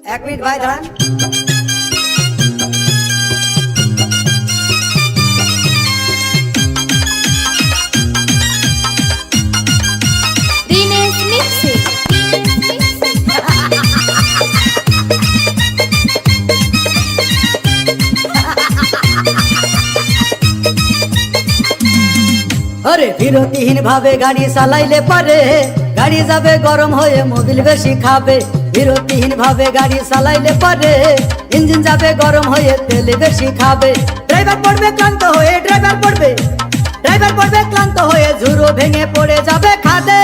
এক মিনিট ভাই দাঁড়ান। দিনেশ মিক্সিং। আরে বিরতিহীন ভাবে গাড়ি চালাইলে পারে গাড়ি যাবে গরম হয়ে মোবিল বেশি খাবে। বিরতিহীন ভাবে গাড়ি চালাইলে পারে ইঞ্জিন যাবে গরম হয়ে তেল বেশি খাবে। ড্রাইভার পড়বে ক্লান্ত হয়ে ড্রাইভার পড়বে ক্লান্ত হয়ে ঝুরো ভেঙে পড়ে যাবে খাদে।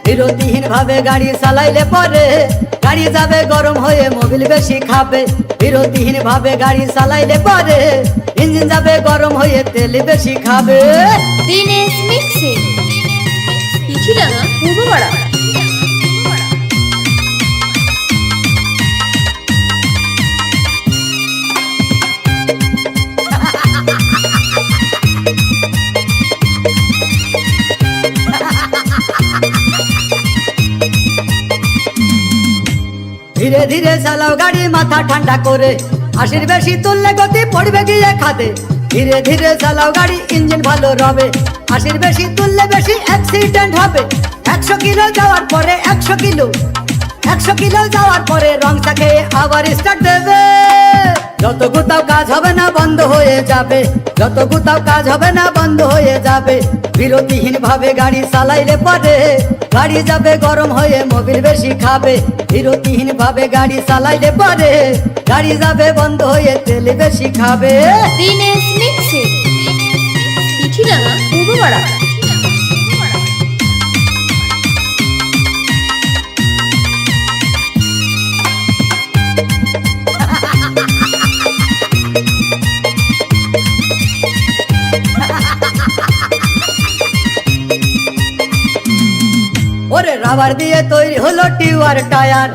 বিরতিহীন ভাবে গাড়ি চালাইলে পরে গাড়ি যাবে গরম হয়ে মোবিল বেশি খাবে। বিরতিহীন ভাবে গাড়ি চালাইলে পরে ইঞ্জিন যাবে গরম হয়ে তেল বেশি খাবে। দিনেশ মিক্সিং। পিছিলাঙা পূর্বপাড়া। ধীরে ধীরে চালাও গাড়ি মাথা ঠান্ডা করে, 80 বেশি তুললে গতি পড়বে গিয়ে খাদে। ধীরে ধীরে চালাও গাড়ি ইঞ্জিন ভালো রবে, 80 বেশি তুললে বেশি অ্যাক্সিডেন্ট হবে। 100 কিলো যাওয়ার পরে 100 কিলো যাওয়ার পরে রং চাকে আবার স্টার্ট দেবে। যত গুতাও কাজ হবে না বন্ধ হয়ে যাবে, যত গুতাও কাজ হবে না বন্ধ হয়ে যাবে। বিরতিহীন ভাবে গাড়ি চালাইলে পরে গাড়ি যাবে গরম হয়ে মোবিল বেশি খাবে। বিরতিহীন ভাবে গাড়ি চালাইলে পরে গাড়ি যাবে বন্ধ হয়ে তেল বেশি খাবে। দিনেশ মিক্সিং। পিছিলাঙা পূর্বপাড়া। ওরে রাবার দিয়ে তৈরি হলো টিউয়ার টায়ার,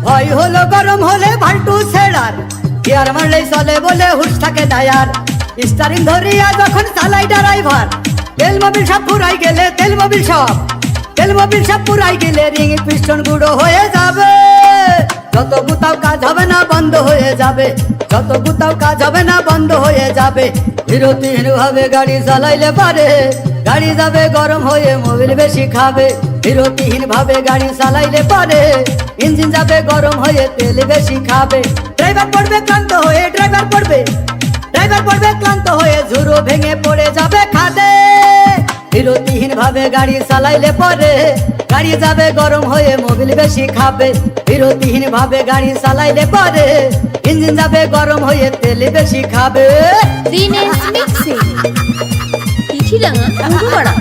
ভয় হলো গরম হলে ভাল্টু ছেড়ার। গিয়ার মারলেই চলে বলে হুশ থাকে টায়ার, স্টারিং ধরিয়া যখন চালাই ড্রাইভার। তেল মোবিল সব পুরাই গেলে রিং পিস্টন গুঁড়ো হয়ে যাবে। যত গুতাও কাজ হবে না বন্ধ হয়ে যাবে, যত গুতাও কাজ হবে না বন্ধ হয়ে যাবে। বিরতিহীন ভাবে গাড়ি চালাইলে পারে গাড়ি যাবে গরম হয়ে মোবিল বেশি খাবে। বিরতিহীন ভাবে গাড়ি চালাইলে পারে ইঞ্জিন যাবে গরম হয়ে তেল বেশি খাবে। ড্রাইভার পড়বে ক্লান্ত হয়ে ঝুরো ভেঙে পড়ে যাবে খাদে। বিরতিহীন ভাবে গাড়ি চালাইলে পরে গাড়ি যাবে গরম হয়ে মোবিল বেশি খাবে। বিরতিহীন ভাবে গাড়ি চালাইলে পরে ইঞ্জিন যাবে গরম হয়ে তেল বেশি খাবে। দিনেশ মিক্সিং। পিছিলাঙা পূর্বপাড়া।